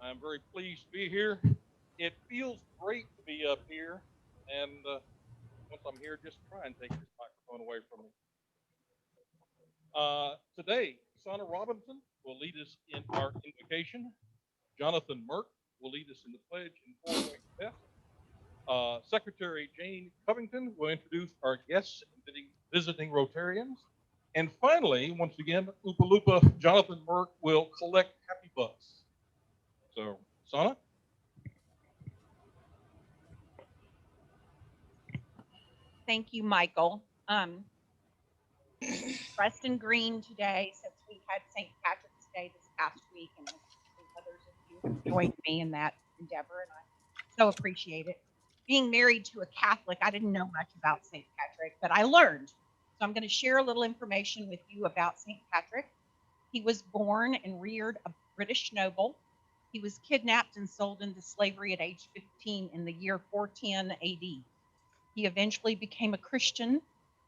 I'm very pleased to be here. It feels great to be up here, and once I'm here, just try and take this microphone away from me. Today, Sana Robinson will lead us in our invocation. Jonathan Merck will lead us in the pledge and four-way test. Secretary Jane Covington will introduce our guests and visiting Rotarians. And finally, once again, Oopa Loopa Jonathan Merck will collect happy bucks. So, Sana? Thank you, Michael. Dressed in green today since we had St. Patrick's Day this past week, and others of you have joined me in that endeavor, and I so appreciate it. Being married to a Catholic, I didn't know much about St. Patrick, but I learned. So I'm going to share a little information with you about St. Patrick. He was born and reared a British noble. He was kidnapped and sold into slavery at age 15 in the year 410 AD. He eventually became a Christian,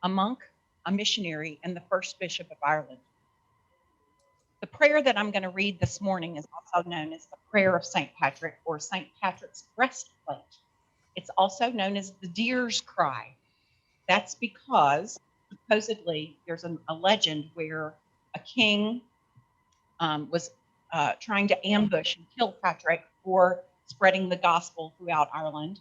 a monk, a missionary, and the first bishop of Ireland. The prayer that I'm going to read this morning is also known as the Prayer of St. Patrick, or St. Patrick's breastplate. It's also known as the deer's cry. That's because supposedly there's a legend where a king was trying to ambush and kill Patrick for spreading the gospel throughout Ireland.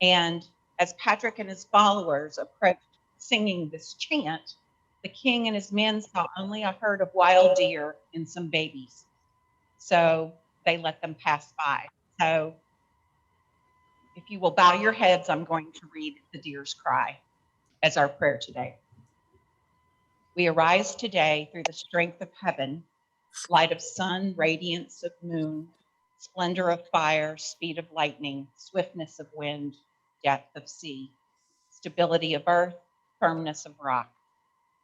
And as Patrick and his followers approached singing this chant, the king and his men saw only a herd of wild deer and some babies. So they let them pass by. So if you will bow your heads, I'm going to read the deer's cry as our prayer today. We arise today through the strength of heaven, light of sun, radiance of moon, splendor of fire, speed of lightning, swiftness of wind, depth of sea, stability of earth, firmness of rock.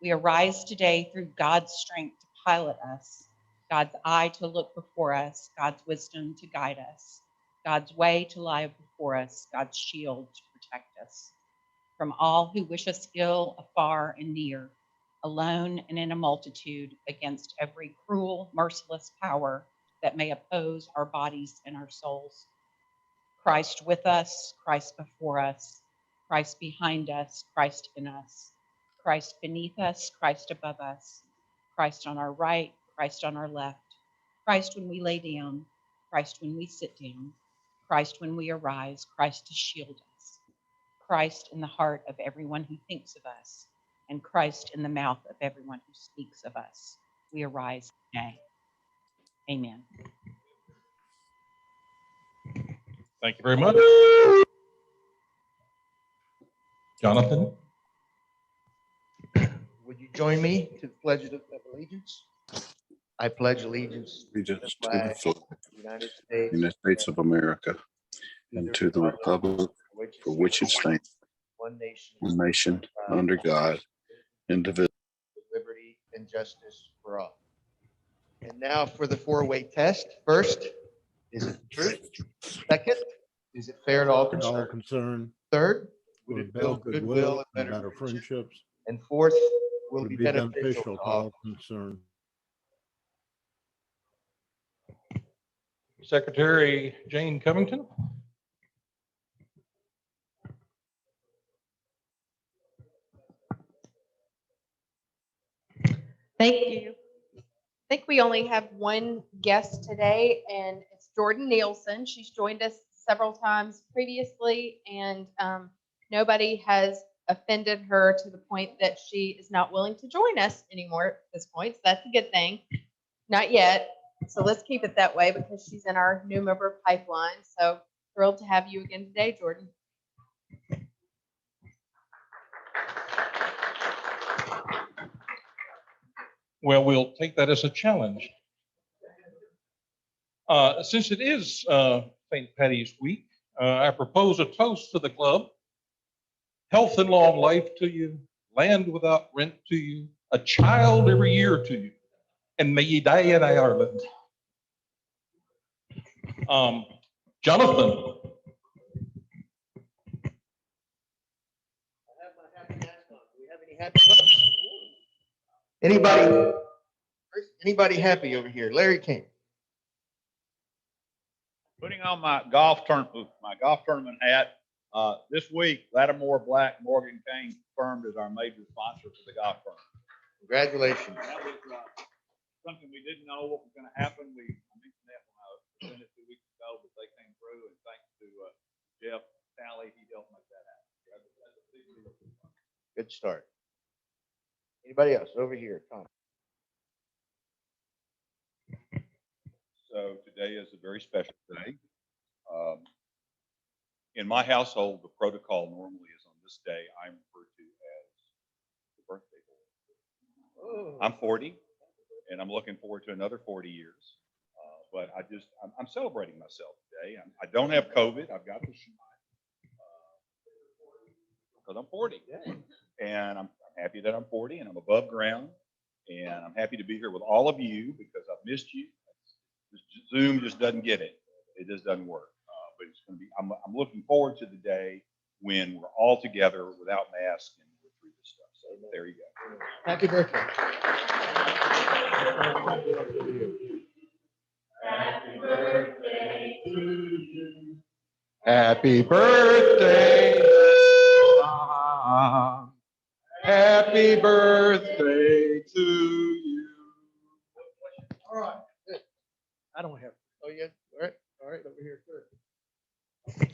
We arise today through God's strength to pilot us, God's eye to look before us, God's wisdom to guide us, God's way to lie before us, God's shield to protect us. From all who wish us ill, afar and near, alone and in a multitude, against every cruel, merciless power that may oppose our bodies and our souls. Christ with us, Christ before us, Christ behind us, Christ in us, Christ beneath us, Christ above us, Christ on our right, Christ on our left, Christ when we lay down, Christ when we sit down, Christ when we arise, Christ to shield us, Christ in the heart of everyone who thinks of us, and Christ in the mouth of everyone who speaks of us. We arise today. Amen. Thank you very much. Jonathan? Would you join me to the Pledge of Allegiance? I pledge allegiance to the Allegiance to flag the of flag the United of the States, United States of America and to the republic for which it stands, one nation, one nation, under God, indivisible. with liberty and justice for all. And now for the four-way test. First, is it true? Second, is it fair to all all concerned? concerned, Third, would would it build goodwill and better friendship? friendships, And fourth, will would be be beneficial to all. concerned. Secretary Jane Covington? Thank you. I think we only have one guest today, and it's Jordan Nielsen. She's joined us several times previously, and nobody has offended her to the point that she is not willing to join us anymore at this point. So that's a good thing. Not yet. So let's keep it that way because she's in our new member pipeline. So thrilled to have you again today, Jordan. Well, we'll take that as a challenge. Since it is St. Patty's Week, I propose a toast to the club. Health and long life to you, land without rent to you, a child every year to you, and may ye die in Ireland. Jonathan. I have my happy mask on. Do we have any happy bucks? Anybody happy over here? Larry King. Putting on my golf tournament hat. This week, Lattimore Black Morgan Kane confirmed as our major sponsor for the golf tournament. Congratulations. That was something we didn't know what was going to happen. I mentioned that when I was presented 2 weeks ago, but they came through, and thanks to Jeff Talley, he helped make that happen. That's a big deal. Good start. Anybody else over here? Tom. So today is a very special day. In my household, the protocol normally is on this day I'm referred to as the birthday boy. Oh. I'm 40, and I'm looking forward to another 40 years. But I'm celebrating myself today. I don't have COVID. I've got the shot because I'm 40, and I'm happy that I'm 40 and I'm above ground, and I'm happy to be here with all of you because I've missed you. Zoom just doesn't get it. It just doesn't work. But it's going to be. I'm looking forward to the day when we're all together without masks and we're through this stuff. So there you go. Happy birthday. Happy birthday to you. Happy birthday, Tom. Happy birthday to you. All right. Good. I don't have. Oh, yeah. All right. All right. Over here, sir.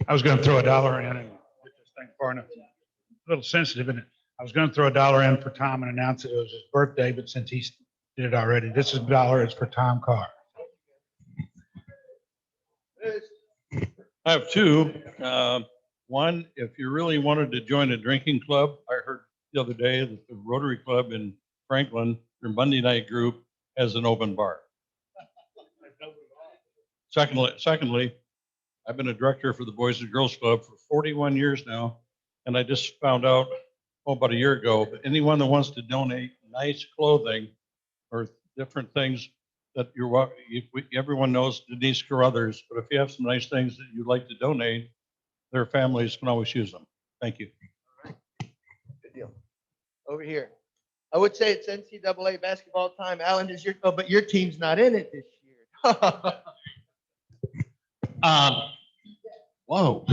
I was going to throw $1 in and get this thing far enough. A little sensitive, isn't it? I was going to throw $1 in for Tom and announce that it was his birthday, but since he did it already, this is $1. It's for Tom Carr. I have two. One, if you really wanted to join a drinking club, I heard the other day that the Rotary Club in Franklin, their Monday night group, has an open bar. Secondly, I've been a director for the Boys and Girls Club for 41 years now, and I just found out about a year ago, but anyone that wants to donate nice clothing or different things that you're welcome, everyone knows Denise Carruthers, but if you have some nice things that you'd like to donate, their families can always use them. Thank you. Good deal. Over here. I would say it's NCAA basketball time. Alan, is but your team's not in it this year. Whoa.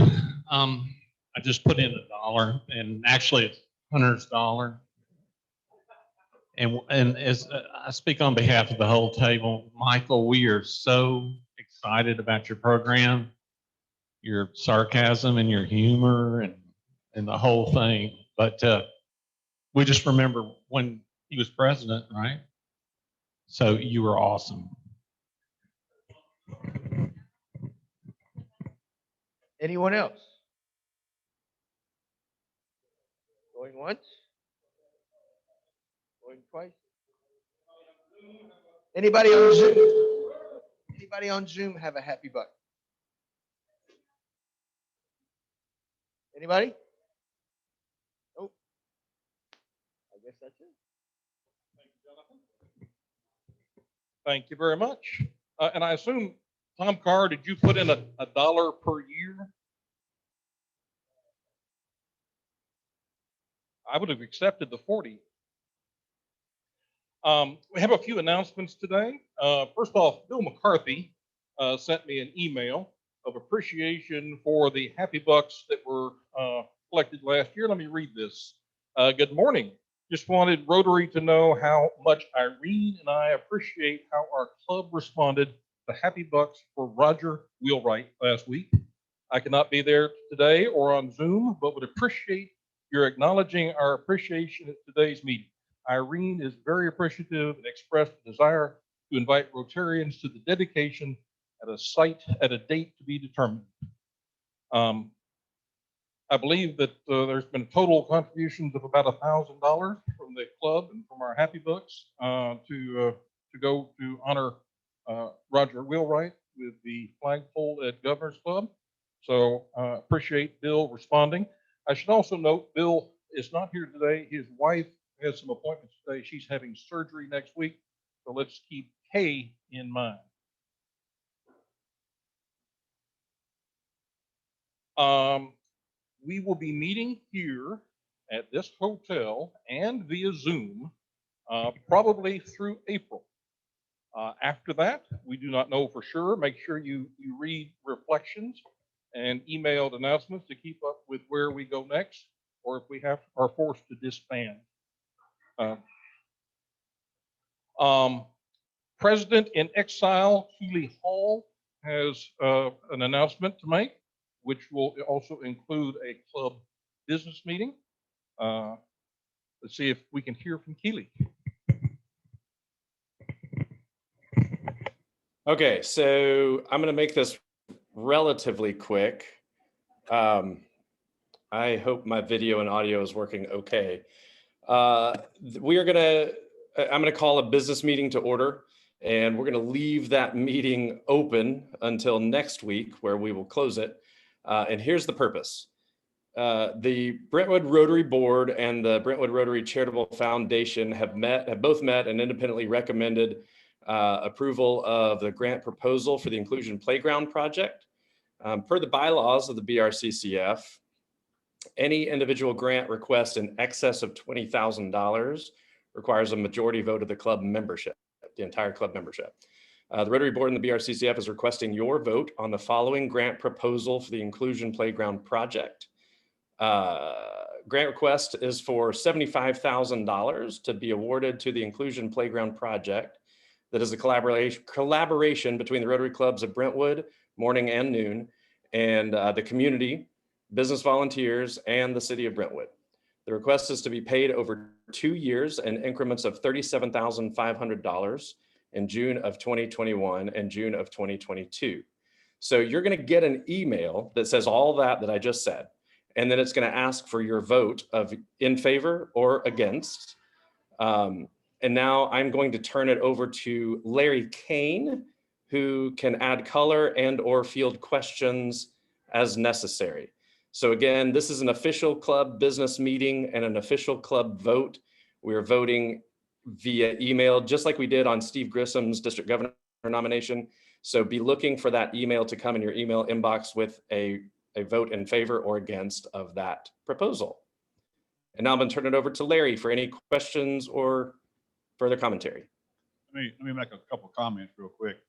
I just put in $1 and actually it's Hunter's dollar. And as I speak on behalf of the whole table, Michael, we are so excited about your program, your sarcasm and your humor and the whole thing. But we just remember when he was president, right? So you were awesome. Anyone else? Going once? Going twice? Anybody on Zoom? Anybody on Zoom have a happy buck? Anybody? Nope. I guess that's it. Thank you, Jonathan. Thank you very much. And I assume, Tom Carr, did you put in $1 per year? I would have accepted the 40. We have a few announcements today. First off, Bill McCarthy sent me an email of appreciation for the Happy Bucks that were collected last year. Let me read this. Good morning. Just wanted Rotary to know how much Irene and I appreciate how our club responded to Happy Bucks for Roger Wheelwright last week. I cannot be there today or on Zoom, but would appreciate your acknowledging our appreciation at today's meeting. Irene is very appreciative and expressed a desire to invite Rotarians to the dedication at a date to be determined. I believe that there's been total contributions of about $1,000 from the club and from our Happy Bucks to go to honor Roger Wheelwright with the flagpole at Governor's Club. So appreciate Bill responding. I should also note Bill is not here today. His wife has some appointments today. She's having surgery next week. So let's keep Kay in mind. We will be meeting here at this hotel and via Zoom probably through April. After that, we do not know for sure. Make sure you read reflections and emailed announcements to keep up with where we go next, or if we are forced to disband. President in exile Keeley Hall has an announcement to make, which will also include a club business meeting. Let's see if we can hear from Keeley. Okay, so I'm going to make this relatively quick. I hope my video and audio is working okay. I'm going to call a business meeting to order, and we're going to leave that meeting open until next week, where we will close it. And here's the purpose. The Brentwood Rotary Board and the Brentwood Rotary Charitable Foundation have both met and independently recommended approval of the grant proposal for the Inclusion Playground project. Per the bylaws of the BRCCF, any individual grant request in excess of $20,000 requires a majority vote of the club membership, the entire club membership. The Rotary Board and the BRCCF is requesting your vote on the following grant proposal for the Inclusion Playground project. Grant request is for $75,000 to be awarded to the Inclusion Playground project. That is a collaboration between the Rotary Clubs of Brentwood, Morning and Noon, and the community, business volunteers, and the city of Brentwood. The request is to be paid over 2 years in increments of $37,500 in June of 2021 and June of 2022. So you're going to get an email that says all that I just said, and then it's going to ask for your vote of in favor or against. And now I'm going to turn it over to Larry Kane, who can add color and or field questions as necessary. So again, this is an official club business meeting and an official club vote. We are voting via email, just like we did on Steve Grissom's district governor nomination. So be looking for that email to come in your email inbox with a vote in favor or against of that proposal. And now I'm going to turn it over to Larry for any questions or further commentary. Let me make a couple comments real quick.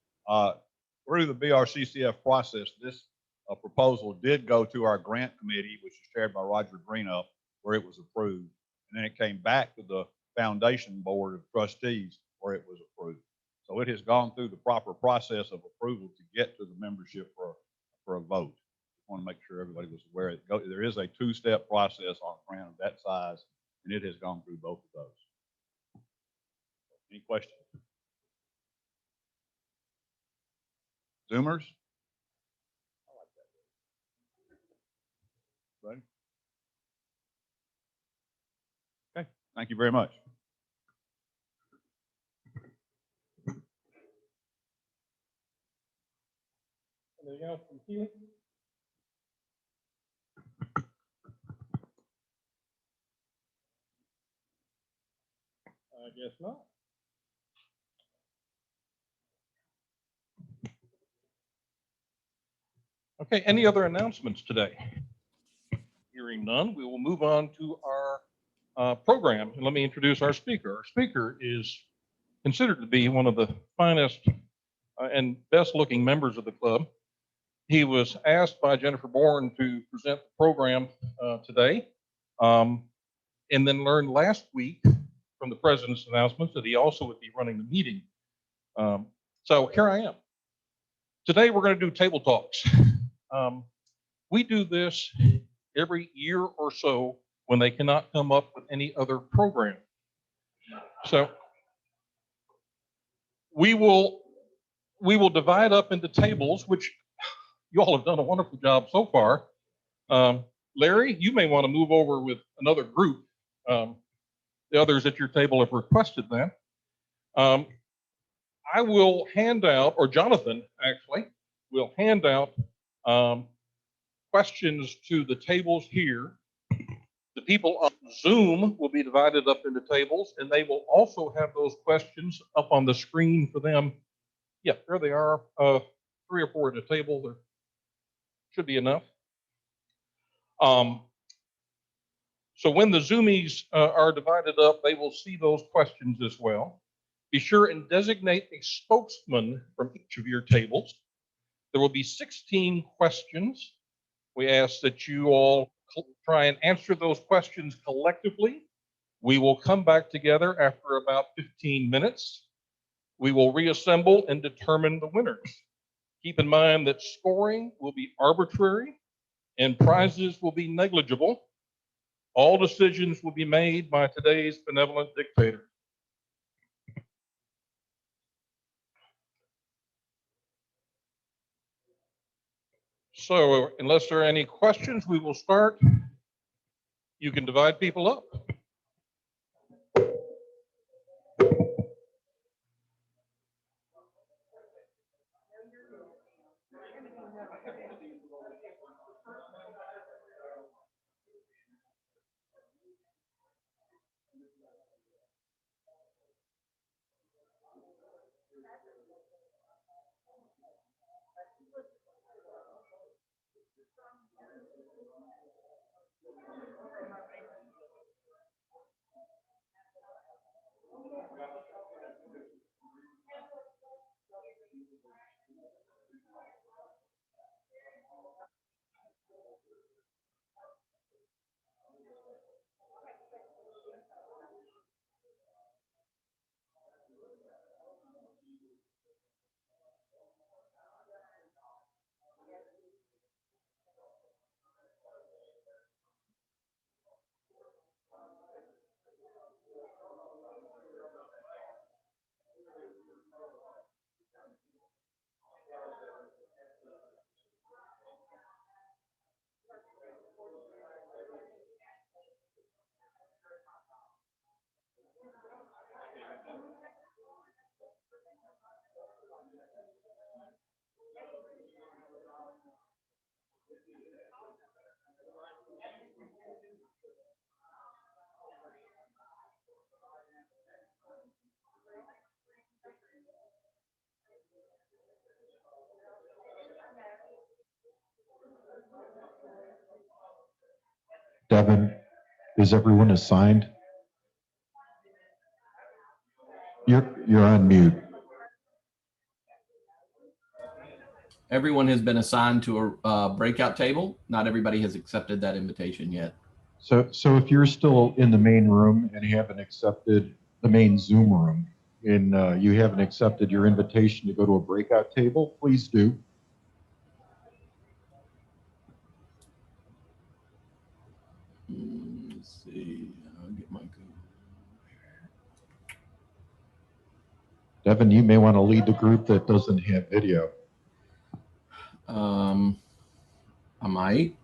Through the BRCCF process, this proposal did go to our grant committee, which is chaired by Roger Greenup, where it was approved. And then it came back to the foundation board of trustees where it was approved. So it has gone through the proper process of approval to get to the membership for a vote. I want to make sure everybody was aware. There is a two-step process on a grant of that size, and it has gone through both of those. Any questions? Zoomers? Ready? Okay, thank you very much. Anything else from Keeley? I guess not. Okay, any other announcements today? Hearing none, we will move on to our program. And let me introduce our speaker. Our speaker is considered to be one of the finest and best looking members of the club. He was asked by Jennifer Bourne to present the program today, and then learned last week from the president's announcements that he also would be running the meeting. So here I am. Today we're going to do table talks. We do this every year or so when they cannot come up with any other program. So we will divide up into tables, which you all have done a wonderful job so far. Larry, you may want to move over with another group. The others at your table have requested that. I will hand out, or Jonathan actually, will hand out questions to the tables here. The people on Zoom will be divided up into tables, and they will also have those questions up on the screen for them. Yeah, there they are, 3 or 4 at a table. There should be enough. So when the Zoomies are divided up, they will see those questions as well. Be sure and designate a spokesman from each of your tables. There will be 16 questions. We ask that you all try and answer those questions collectively. We will come back together after about 15 minutes. We will reassemble and determine the winners. Keep in mind that scoring will be arbitrary and prizes will be negligible. All decisions will be made by today's benevolent dictator. So unless there are any questions, we will start. You can divide people up. Devin, is everyone assigned? You're on mute. Everyone has been assigned to a breakout table. Not everybody has accepted that invitation yet. So if you're still in the main room and haven't accepted the main Zoom room and you haven't accepted your invitation to go to a breakout table, please do. Let's see. I'll get my Devin, you may want to lead the group that doesn't have video. I might.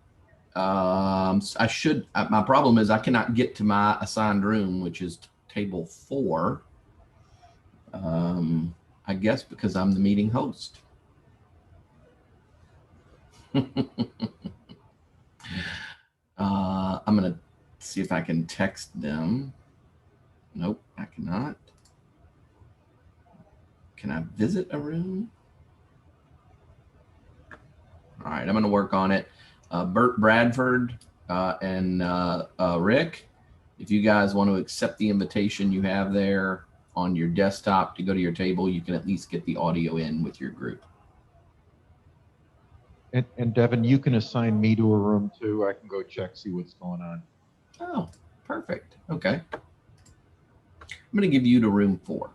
I should. My problem is I cannot get to my assigned room, which is table 4. I guess because I'm the meeting host. I'm gonna see if I can text them. Nope, I cannot. Can I visit a room? All right, I'm gonna work on it. Bert Bradford and Rick, if you guys want to accept the invitation you have there on your desktop to go to your table, you can at least get the audio in with your group. And Devin, you can assign me to a room too. I can go check, see what's going on. Oh, perfect. Okay. I'm going to give you to room 4.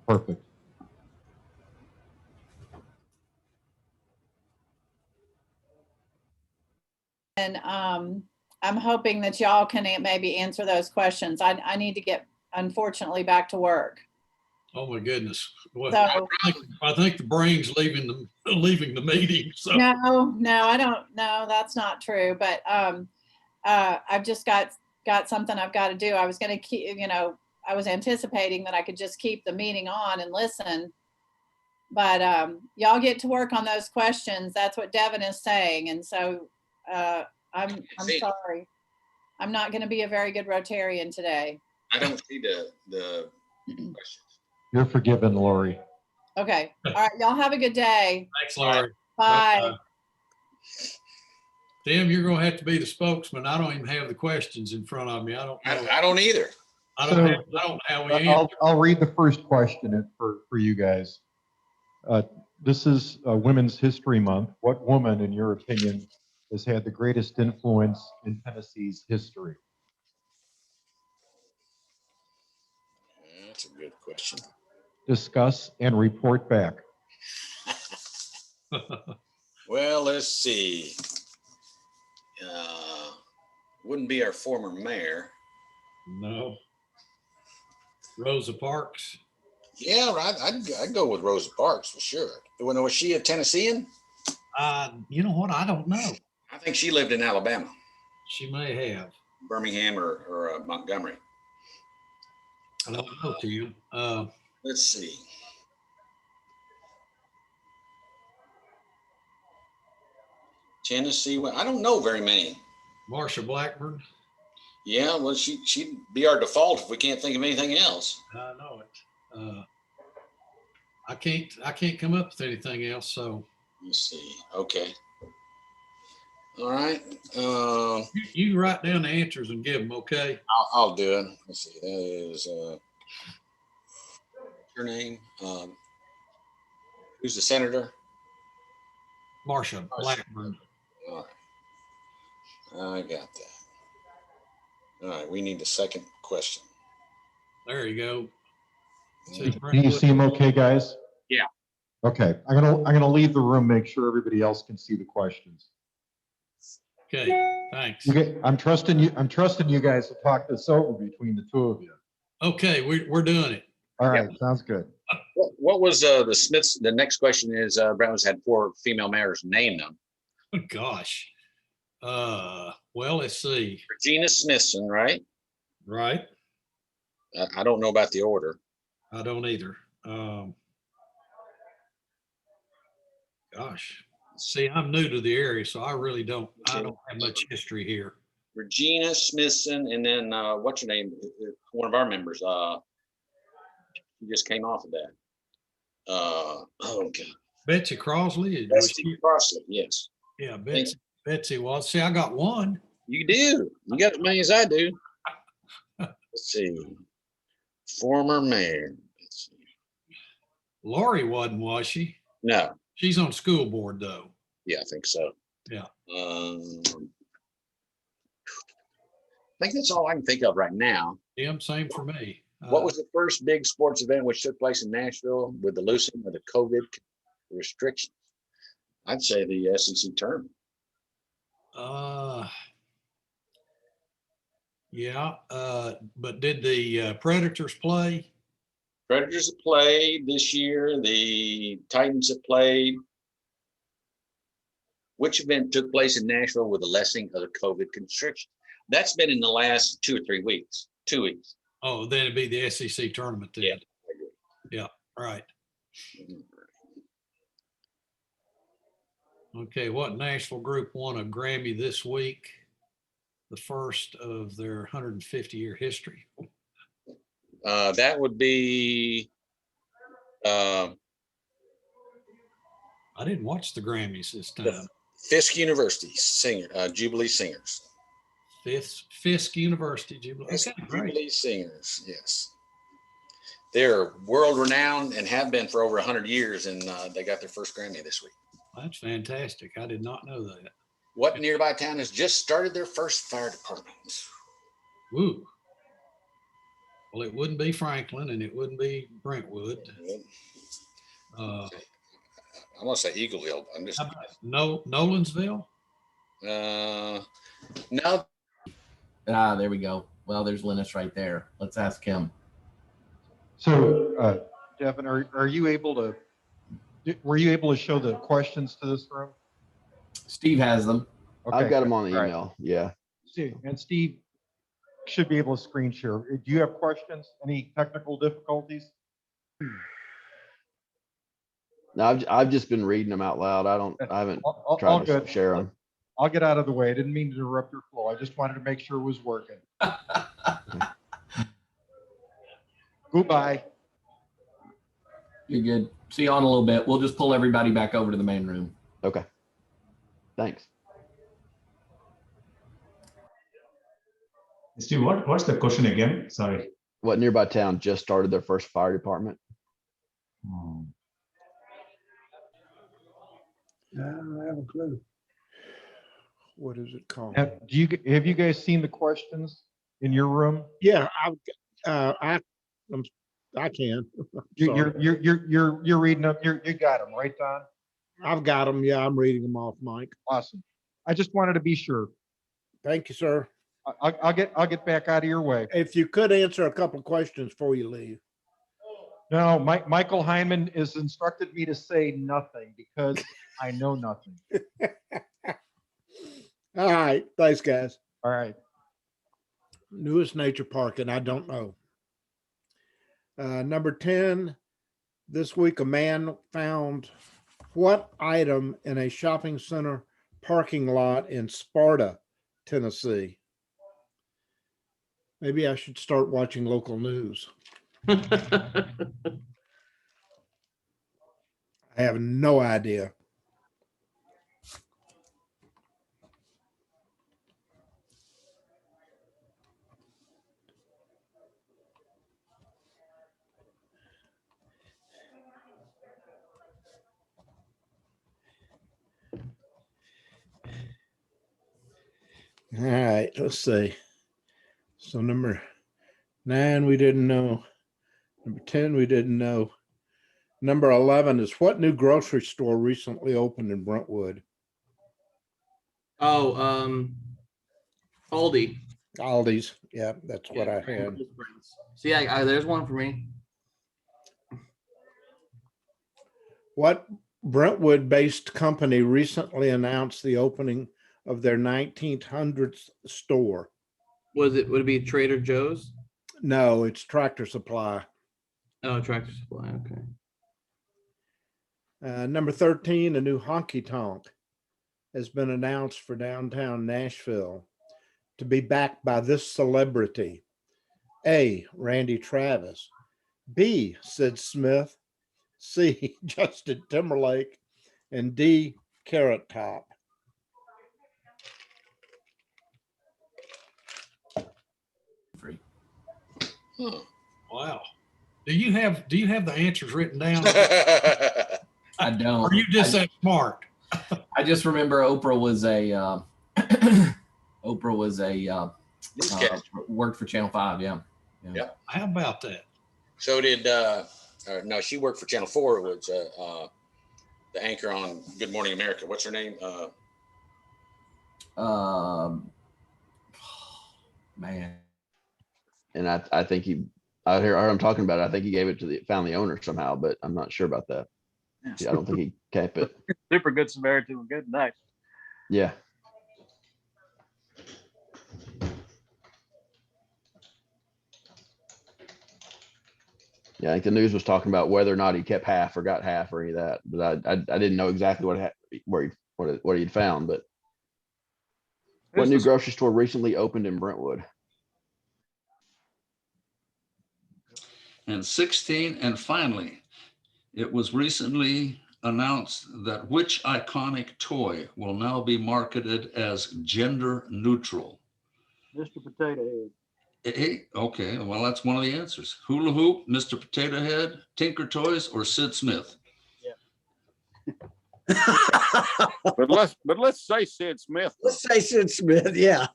Perfect. And I'm hoping that y'all can maybe answer those questions. I need to get, unfortunately, back to work. Oh my goodness. Well, So, I think the brain's leaving the meeting. So no, I don't. No, that's not true. But I've just got something I've got to do. I was going to keep, I was anticipating that I could just keep the meeting on and listen. But y'all get to work on those questions. That's what Devin is saying. And so I'm sorry. I'm not going to be a very good Rotarian today. I don't see the questions. You're forgiven, Lori. Okay. All right. Y'all have a good day. thanks, Laurie. Bye. Tim, you're going to have to be the spokesman. I don't even have the questions in front of me. I don't know. I don't either. I So, don't have, I don't know how we answer. I'll read the first question for you guys. This is Women's History Month. What woman, in your opinion, has had the greatest influence in Tennessee's history? That's a good question. Discuss and report back. Well, let's see. Wouldn't be our former mayor. No. Rosa Parks. Yeah, right. I'd go with Rosa Parks for sure. Was she a Tennessean? You know what? I don't know. I think she lived in Alabama, She may have. Birmingham or Montgomery. I don't know, Tim. Let's see. Tennessee. Well, I don't know very many. Marsha Blackburn. Yeah, well, she'd be our default if we can't think of anything else. I know it. I can't come up with anything else. So Let's see. Okay. All right. you write down the answers and give them. Okay. I'll do it. Let's see. That is her name. Who's the senator? Marsha Blackburn. All right. I got that. All right. We need the second question. There you go. Do you see them okay, guys? Yeah. Okay, I'm gonna leave the room, make sure everybody else can see the questions. Okay, thanks. Okay, I'm trusting you guys to talk this over between the two of you. Okay, we're doing it. All right, sounds good. What was the Smiths? The next question is Brentwood's had 4 female mayors. Name them. Oh, gosh. Well, let's see. Regina Smithson, right? Right. I don't know about the order. I don't either. Gosh. See, I'm new to the area, so I really don't have much history here. Regina Smithson, and then what's her name? One of our members. She just came off of that. Oh God. Betsy Crosley. Betsy Crosley, yes. Yeah, Betsy was. See, I got one. You do. You got as many as I do. Let's see. Former mayor. Let's see. Lori wasn't, was she? No. She's on school board though. Yeah, I think so. Yeah. I think that's all I can think of right now. Yeah, same for me. What was the first big sports event which took place in Nashville with the loosening of the COVID restrictions? I'd say the SEC tournament. Yeah, but did the Predators play? Predators have played this year. The Titans have played. Which event took place in Nashville with the lessening of the COVID constriction? That's been in the last 2 or 3 weeks. 2 weeks. Oh, then it'd be the SEC tournament then. Yeah, I agree. Yeah, right. Okay, what Nashville group won a Grammy this week? The first of their 150-year history. That would be. I didn't watch the Grammys this time. Fisk University singer, Jubilee Singers. Fisk University Jubilee. Fisk Okay, great. Jubilee Singers, yes. They're world renowned and have been for over 100 years, and they got their first Grammy this week. That's fantastic. I did not know that. What nearby town has just started their first fire department? Woo. Well, it wouldn't be Franklin and it wouldn't be Brentwood. I'm gonna say Eagleville. I'm just Nolansville. No. There we go. Well, there's Linus right there. Let's ask him. So, Devin, were you able to show the questions to this room? Steve has them. Okay, I've got them on the all email. Yeah. And Steve should be able to screen share. Do you have questions? Any technical difficulties? No, I've just been reading them out loud. I haven't tried to share them. I'll get out of the way. I didn't mean to interrupt your flow. I just wanted to make sure it was working. Goodbye. You're good. See you on a little bit. We'll just pull everybody back over to the main room. Okay. Thanks. Steve, what's the question again? Sorry. what nearby town just started their first fire department? I don't have a clue. What is it called? Have you guys seen the questions in your room? Yeah, I can. You're reading them. You got them, right, Don? I've got them. Yeah, I'm reading them off, Mike. Awesome. I just wanted to be sure. Thank you, sir. I'll get back out of your way. If you could answer a couple of questions before you leave. No, Michael Hindman has instructed me to say nothing because I know nothing. All right. Thanks, guys. All right. Newest nature park, and I don't know. Number 10, this week a man found what item in a shopping center parking lot in Sparta, Tennessee? Maybe I should start watching local news. I have no idea. All right, let's see. So number 9, we didn't know. Number 10, we didn't know. Number 11 is what new grocery store recently opened in Brentwood? Oh, Aldi. Aldi's. Yeah, that's what I had. See, there's one for me. What Brentwood-based company recently announced the opening of their 1900th store? Would it be Trader Joe's? No, it's Tractor Supply. Oh, Tractor Supply. Okay. Number 13, a new honky tonk has been announced for downtown Nashville to be backed by this celebrity. A, Randy Travis. B, Sid Smith. C, Justin Timberlake. And D, Carrot Top. Wow. Do you have the answers written down? I don't. Or you just that smart? I just remember Oprah was worked for Channel 5. Yeah. Yeah. How about that? So did no, she worked for Channel 4, which the anchor on Good Morning America. What's her name? Man. And I think I heard him talking about it. I think he gave it to found the owner somehow, but I'm not sure about that. Yeah, I don't think he kept it. Super good Samaritan and good, nice. Yeah. Yeah, I think the news was talking about whether or not he kept half or got half or any of that, but I didn't know exactly what he'd found. But what new grocery store recently opened in Brentwood? And 16, and finally, it was recently announced that which iconic toy will now be marketed as gender neutral? Mr. Potato Head. Hey, okay, well, that's one of the answers. Hula Hoop, Mr. Potato Head, Tinker Toys, or Sid Smith? But let's say Sid Smith. Let's say Sid Smith, yeah.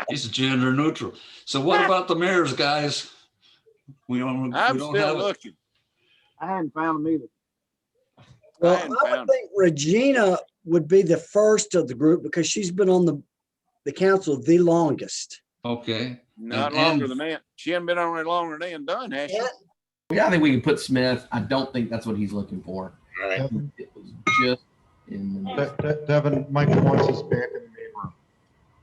He's gender neutral. So what about the mirrors, guys? I'm still looking. I hadn't found them either. Well, I would think Regina would be the first of the group because she's been on the council the longest. Okay. Not longer than that. She hasn't been on it longer than done, has she? Yeah, I think we can put Smith. I don't think that's what he's looking for. All right. It was just in the Devin, Michael wants us back in the main room.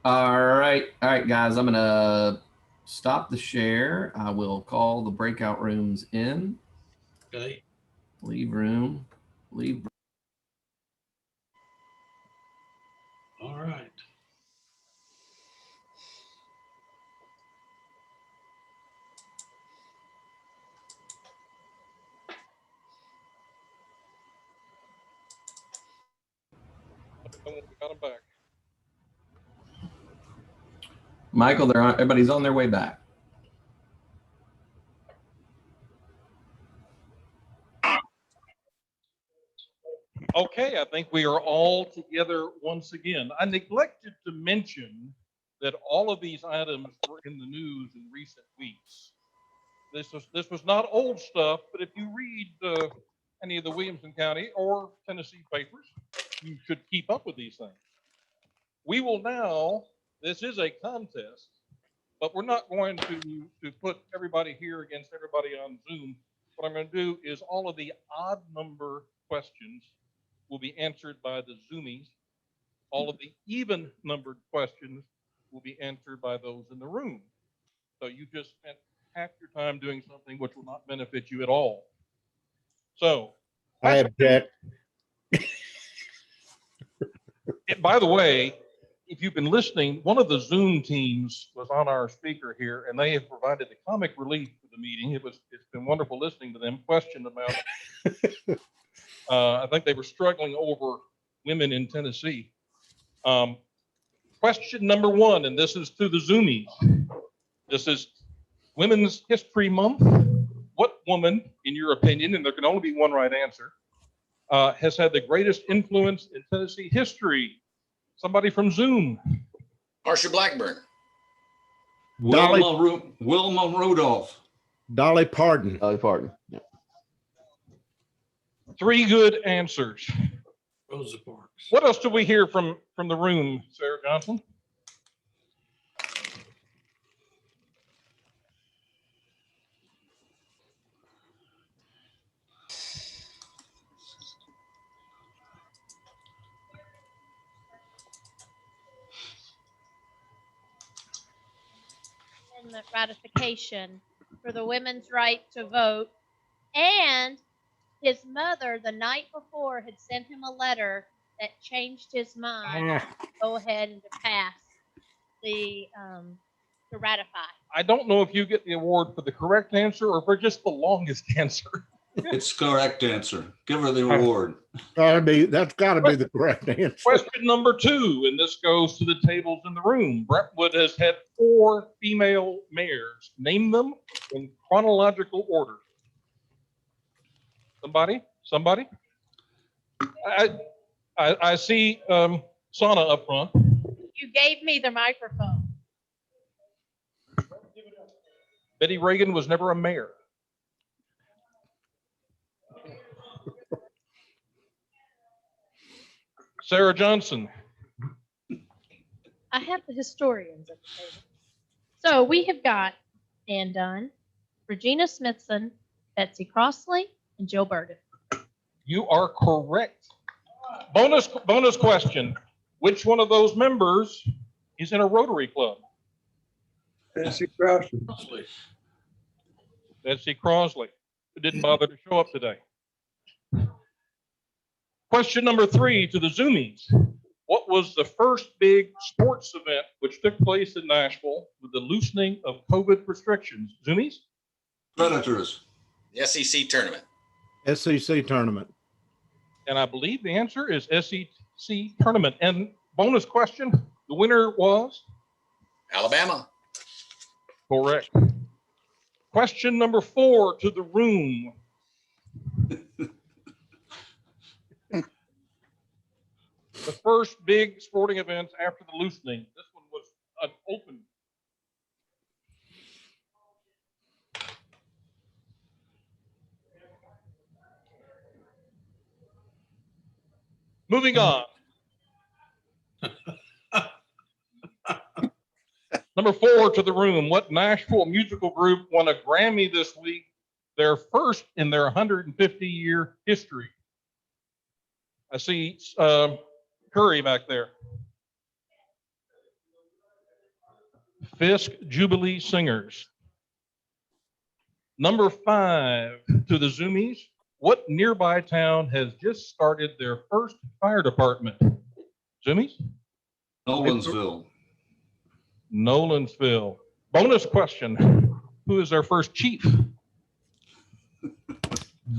All right, guys. I'm gonna stop the share. I will call the breakout rooms in. Okay. Leave room. Leave. All right. We got them back. Michael, everybody's on their way back. Okay, I think we are all together once again. I neglected to mention that all of these items were in the news in recent weeks. This was not old stuff, but if you read any of the Williamson County or Tennessee papers, you should keep up with these things. We will now, this is a contest, but we're not going to put everybody here against everybody on Zoom. What I'm going to do is all of the odd number questions will be answered by the Zoomies. All of the even numbered questions will be answered by those in the room. So you just spent half your time doing something which will not benefit you at all. So I object. By the way, if you've been listening, one of the Zoom teams was on our speaker here, and they have provided the comic relief for the meeting. It's been wonderful listening to them question about. I think they were struggling over women in Tennessee. Question number one, and this is to the Zoomies. This is Women's History Month. What woman, in your opinion, and there can only be one right answer, has had the greatest influence in Tennessee history? Somebody from Zoom. Marsha Blackburn. Wilma Rudolph. Dolly Parton. Dolly Parton. Yeah. Three good answers. Rosa Parks. What else do we hear from the room, Sarah Johnson? The ratification for the women's right to vote, and his mother the night before had sent him a letter that changed his mind to go ahead and to pass the to ratify. I don't know if you get the award for the correct answer or for just the longest answer. It's correct answer. Give her the award. That's gotta be the correct answer. Question number two, and this goes to the tables in the room. Brentwood has had 4 female mayors. Name them in chronological order. Somebody? I see Sana up front. You gave me the microphone. Betty Reagan was never a mayor. Sarah Johnson. I have the historians at the table. So we have got Ann Dunn, Regina Smithson, Betsy Crossley, and Jill Burden. You are correct. Bonus question. Which one of those members is in a Rotary Club? Betsy Crossley. Betsy Crossley, who didn't bother to show up today. Question number 3 to the Zoomies. What was the first big sports event which took place in Nashville with the loosening of COVID restrictions? Zoomies? Predators. The SEC tournament. SEC tournament. And I believe the answer is SEC tournament. And bonus question, the winner was? Alabama. Correct. Question number 4 to the room. The first big sporting event after the loosening. This one was an open. Moving on. Number 4 to the room. What Nashville musical group won a Grammy this week? Their first in their 150-year history. I see Curry back there. Fisk Jubilee Singers. Number 5 to the Zoomies. What nearby town has just started their first fire department? Zoomies? Nolensville. Nolensville. Bonus question. Who is their first chief?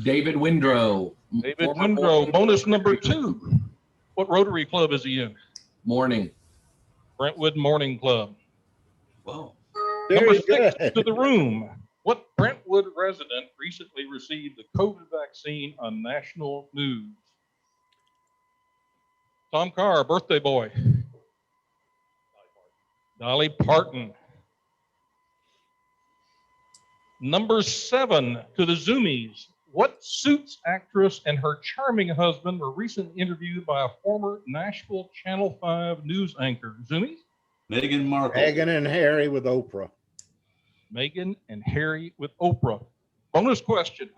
David Windrow. David Windrow. Bonus number 2. What Rotary Club is he in? Morning. Brentwood Morning Club. Wow. Number Very 6 good. to the room. What Brentwood resident recently received the COVID vaccine on national news? Tom Carr, birthday boy. Dolly Parton. Number 7 to the Zoomies. What Suits actress and her charming husband were recently interviewed by a former Nashville Channel 5 news anchor? Zoomies? Meghan Markle. Meghan and Harry with Oprah. Meghan and Harry with Oprah. Bonus question.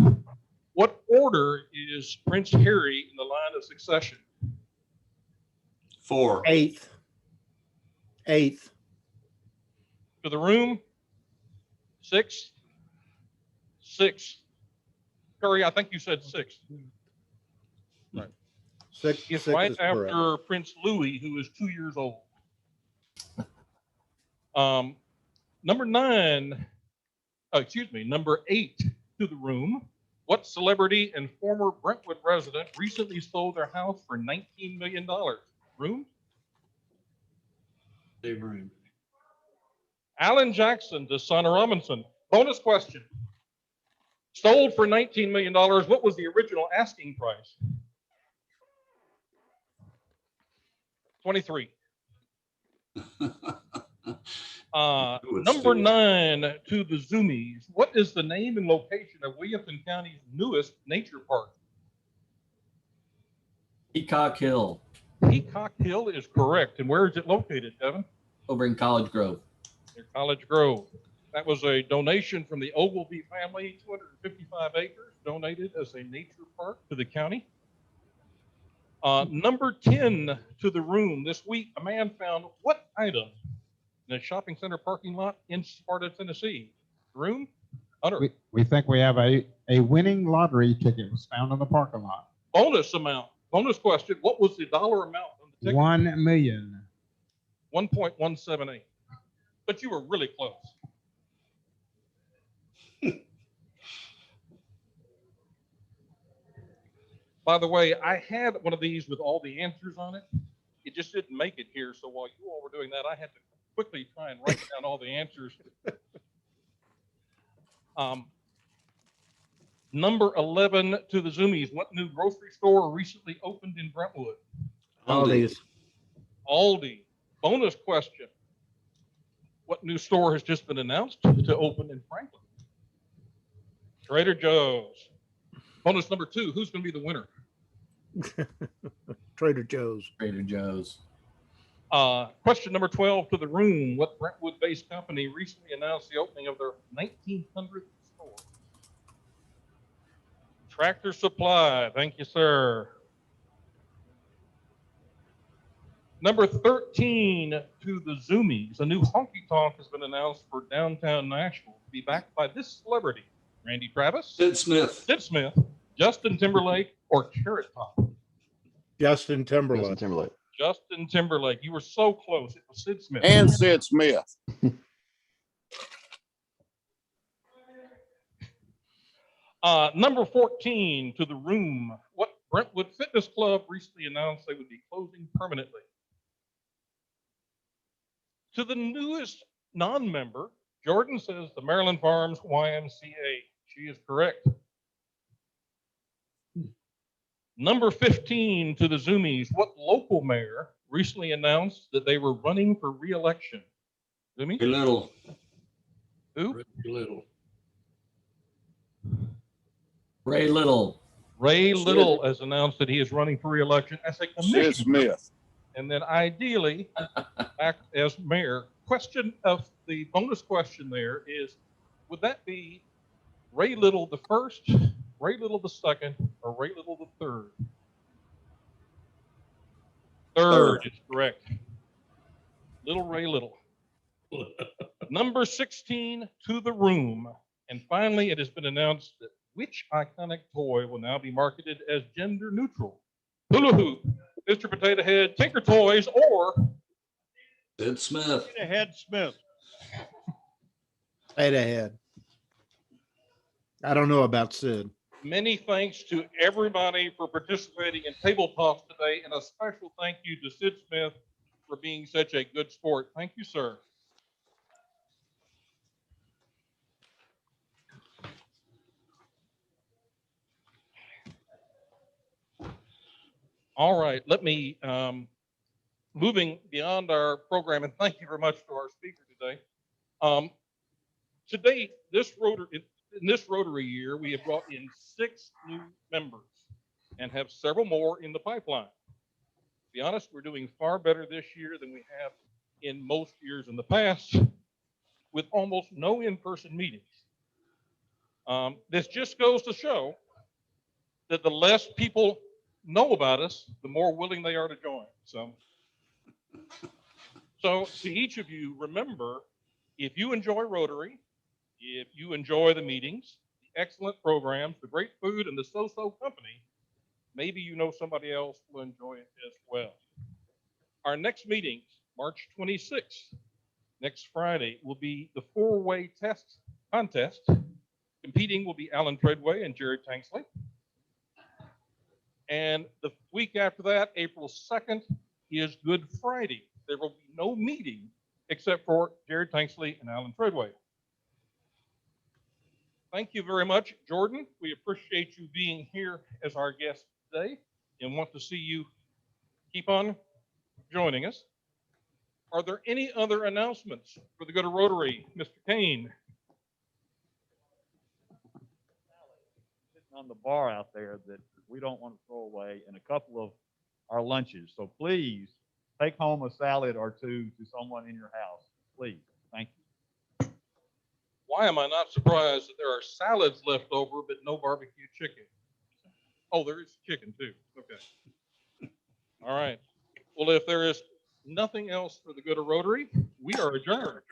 What order is Prince Harry in the line of succession? 4. Eighth. To the room? 6. Curry, I think you said 6. Right. Six It's is right correct. after Prince Louis, who is 2 years old. Number 8 to the room. What celebrity and former Brentwood resident recently sold their house for $19 million? Room? Dave Room. Alan Jackson to Sana Robinson. Bonus question. Sold for $19 million. What was the original asking price? 23. Number 9 to the Zoomies. What is the name and location of Williamson County's newest nature park? Peacock Hill. Peacock Hill is correct. And where is it located, Devin? Over in College Grove. Near College Grove. That was a donation from the Ogilvy family, 255 acres, donated as a nature park to the county. Number 10 to the room. This week, a man found what item in a shopping center parking lot in Sparta, Tennessee? Room? Hunter. We think we have a winning lottery ticket was found in the parking lot. Bonus amount. Bonus question. What was the dollar amount on the ticket? 1 million. 1.178. But you were really close. By the way, I had one of these with all the answers on it. It just didn't make it here. So while you all were doing that, I had to quickly try and write down all the answers. Number 11 to the Zoomies. What new grocery store recently opened in Brentwood? Aldi's. Aldi. Bonus question. What new store has just been announced to open in Franklin? Trader Joe's. Bonus number 2. Who's going to be the winner? Trader Joe's. Trader Joe's. Question number 12 to the room. What Brentwood-based company recently announced the opening of their 1900th store? Tractor Supply. Thank you, sir. Number 13 to the Zoomies. A new honky tonk has been announced for downtown Nashville to be backed by this celebrity. Randy Travis. Sid Smith. Sid Smith. Justin Timberlake or Carrot Top? Justin Timberlake. Justin Timberlake. Justin Timberlake. You were so close. It was Sid Smith. And Sid Smith. Number 14 to the room. What Brentwood Fitness Club recently announced they would be closing permanently? To the newest non-member, Jordan says the Maryland Farms YMCA. She is correct. Number 15 to the Zoomies. What local mayor recently announced that they were running for re-election? Zoomies? Ray Little. Who? Ray Little. Ray Little. Ray Little has announced that he is running for re-election as a commissioner. Sid Smith. And then ideally, act as mayor. Question of the bonus question there is, would that be Ray Little the first, Ray Little the second, or Ray Little the third? Third is correct. Little Ray Little. Number 16 to the room. And finally, it has been announced that which iconic toy will now be marketed as gender neutral? Hula Hoop, Mr. Potato Head, Tinker Toys, or Sid Smith. Potato Head Smith. Potato Head. I don't know about Sid. Many thanks to everybody for participating in Table Talks today, and a special thank you to Sid Smith for being such a good sport. Thank you, sir. All right, let me, moving beyond our program, and thank you very much to our speaker today. To date, in this Rotary year, we have brought in 6 new members and have several more in the pipeline. To be honest, we're doing far better this year than we have in most years in the past, with almost no in-person meetings. This just goes to show that the less people know about us, the more willing they are to join. So to each of you, remember, if you enjoy Rotary, if you enjoy the meetings, the excellent programs, the great food, and the so-so company, maybe you know somebody else will enjoy it as well. Our next meeting, March 26th, next Friday, will be the 4-way test contest. Competing will be Alan Treadway and Jared Tanksley. And the week after that, April 2nd, is Good Friday. There will be no meeting except for Jared Tanksley and Alan Treadway. Thank you very much, Jordan. We appreciate you being here as our guest today and want to see you keep on joining us. Are there any other announcements for the Good of Rotary? Mr. Kane. Sitting on the bar out there that we don't want to throw away, and a couple of our lunches. So please take home a salad or two to someone in your house. Please. Thank you. Why am I not surprised that there are salads left over, but no barbecue chicken? Oh, there is chicken too. Okay. All right. Well, if there is nothing else for the Good of Rotary, we are adjourned.